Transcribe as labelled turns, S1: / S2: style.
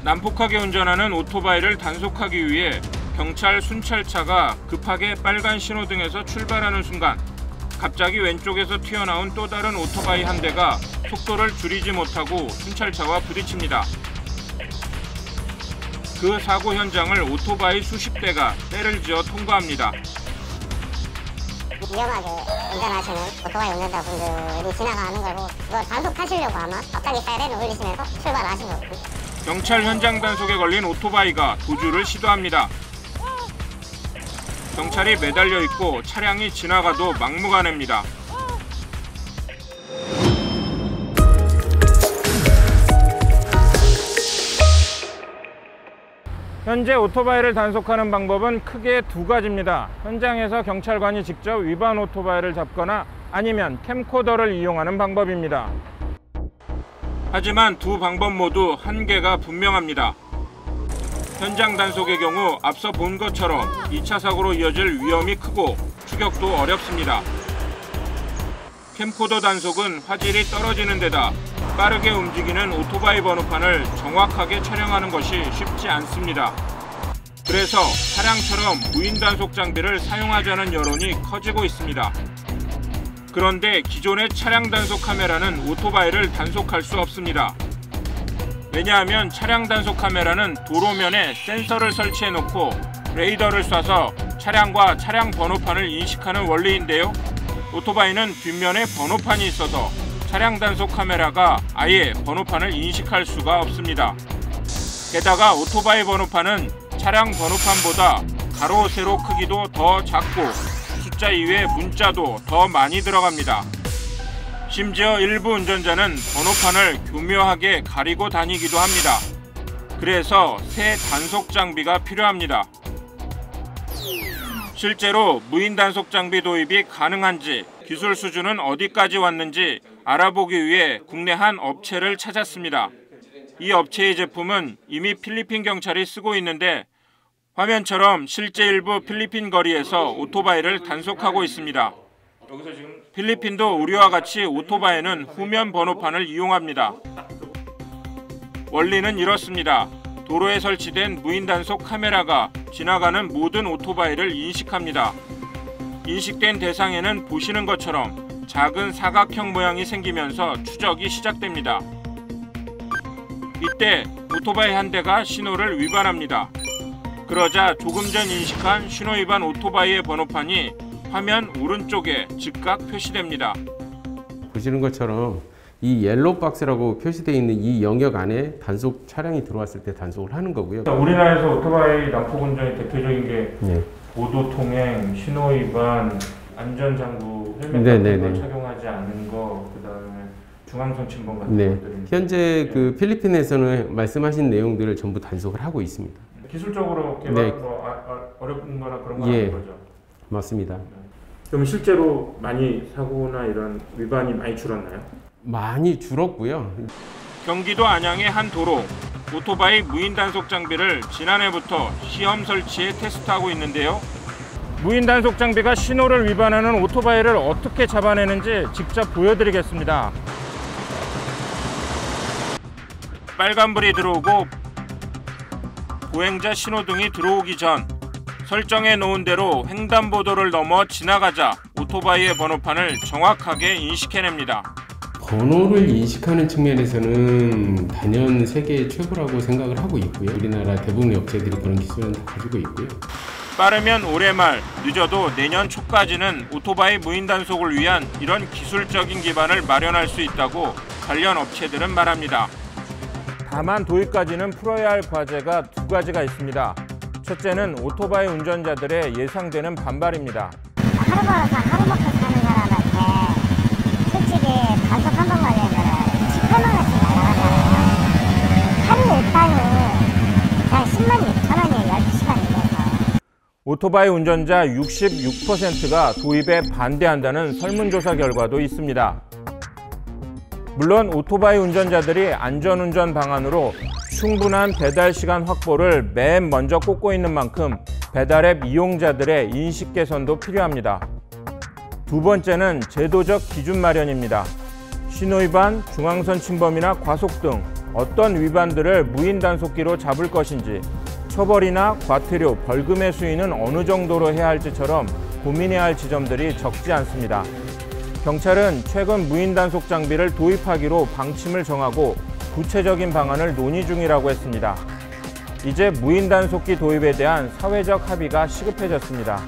S1: 난폭하게 운전하는 오토바이를 단속하기 위해 경찰 순찰차가 급하게 빨간 신호등에서 출발하는 순간 갑자기 왼쪽에서 튀어나온 또 다른 오토바이 한 대가 속도를 줄이지 못하고 순찰차와 부딪힙니다. 그 사고 현장을 오토바이 수십 대가 때를 지어 통과합니다.
S2: 위험하게 운전하시는 오토바이 운전자분들이 지나가는 걸 보고 그걸 단속하시려고 아마 갑자기 사이렌을 울리시면서 출발하신 거거든요.
S1: 경찰 현장 단속에 걸린 오토바이가 도주를 시도합니다. 경찰이 매달려 있고 차량이 지나가도 막무가내입니다. 현재 오토바이를 단속하는 방법은 크게 두 가지입니다. 현장에서 경찰관이 직접 위반 오토바이를 잡거나 아니면 캠코더를 이용하는 방법입니다. 하지만 두 방법 모두 한계가 분명합니다. 현장 단속의 경우 앞서 본 것처럼 2차 사고로 이어질 위험이 크고 추격도 어렵습니다. 캠코더 단속은 화질이 떨어지는 데다 빠르게 움직이는 오토바이 번호판을 정확하게 촬영하는 것이 쉽지 않습니다. 그래서 차량처럼 무인 단속 장비를 사용하자는 여론이 커지고 있습니다. 그런데 기존의 차량 단속 카메라는 오토바이를 단속할 수 없습니다. 왜냐하면 차량 단속 카메라는 도로면에 센서를 설치해 놓고 레이더를 쏴서 차량과 차량 번호판을 인식하는 원리인데요. 오토바이는 뒷면에 번호판이 있어서 차량 단속 카메라가 아예 번호판을 인식할 수가 없습니다. 게다가 오토바이 번호판은 차량 번호판보다 가로, 세로 크기도 더 작고 숫자 이외에 문자도 더 많이 들어갑니다. 심지어 일부 운전자는 번호판을 교묘하게 가리고 다니기도 합니다. 그래서 새 단속 장비가 필요합니다. 실제로 무인 단속 장비 도입이 가능한지 기술 수준은 어디까지 왔는지 알아보기 위해 국내 한 업체를 찾았습니다. 이 업체의 제품은 이미 필리핀 경찰이 쓰고 있는데 화면처럼 실제 일부 필리핀 거리에서 오토바이를 단속하고 있습니다. 필리핀도 우리와 같이 오토바이는 후면 번호판을 이용합니다. 원리는 이렇습니다. 도로에 설치된 무인 단속 카메라가 지나가는 모든 오토바이를 인식합니다. 인식된 대상에는 보시는 것처럼 작은 사각형 모양이 생기면서 추적이 시작됩니다. 이때 오토바이 한 대가 신호를 위반합니다. 그러자 조금 전 인식한 신호 위반 오토바이의 번호판이 화면 오른쪽에 즉각 표시됩니다.
S3: 보시는 것처럼 이 옐로우 박스라고 표시되어 있는 이 영역 안에 단속 차량이 들어왔을 때 단속을 하는 거고요.
S1: 우리나라에서 오토바이 난폭 운전의 대표적인 게 보도 통행, 신호 위반, 안전장구, 헬멧 같은 걸 착용하지 않는 거, 그다음에 중앙선 침범 같은 것들이. 현재
S3: 그 필리핀에서는 말씀하신 내용들을 전부 단속을 하고 있습니다.
S1: 기술적으로 어려운 거나 그런 거 아닌 거죠?
S3: 맞습니다.
S1: 그럼 실제로 많이 사고나 이런 위반이 많이 줄었나요?
S3: 많이 줄었고요.
S1: 경기도 안양의 한 도로, 오토바이 무인 단속 장비를 지난해부터 시험 설치해 테스트하고 있는데요. 무인 단속 장비가 신호를 위반하는 오토바이를 어떻게 잡아내는지 직접 보여드리겠습니다. 빨간불이 들어오고 보행자 신호등이 들어오기 전 설정해 놓은 대로 횡단보도를 넘어 지나가자 오토바이의 번호판을 정확하게 인식해냅니다.
S3: 번호를 인식하는 측면에서는 단연 세계 최고라고 생각을 하고 있고요. 우리나라 대부분의 업체들이 그런 기술은 다 가지고 있고요.
S1: 빠르면 올해 말, 늦어도 내년 초까지는 오토바이 무인 단속을 위한 이런 기술적인 기반을 마련할 수 있다고 관련 업체들은 말합니다. 다만 도입까지는 풀어야 할 과제가 두 가지가 있습니다. 첫째는 오토바이 운전자들의 예상되는 반발입니다.
S2: 하루 벌어서 하루 먹고 사는 사람한테 솔직히 단속 한 번 걸리면 18만 원씩 날아가잖아요. 하루 일당이 그냥 10만 6천 원이에요. 12시간이면서.
S1: 오토바이 운전자 66%가 도입에 반대한다는 설문조사 결과도 있습니다. 물론 오토바이 운전자들이 안전운전 방안으로 충분한 배달 시간 확보를 맨 먼저 꼽고 있는 만큼 배달앱 이용자들의 인식 개선도 필요합니다. 두 번째는 제도적 기준 마련입니다. 신호위반, 중앙선 침범이나 과속 등 어떤 위반들을 무인 단속기로 잡을 것인지, 처벌이나 과태료, 벌금의 수위는 어느 정도로 해야 할지처럼 고민해야 할 지점들이 적지 않습니다. 경찰은 최근 무인 단속 장비를 도입하기로 방침을 정하고 구체적인 방안을 논의 중이라고 했습니다. 이제 무인 단속기 도입에 대한 사회적 합의가 시급해졌습니다.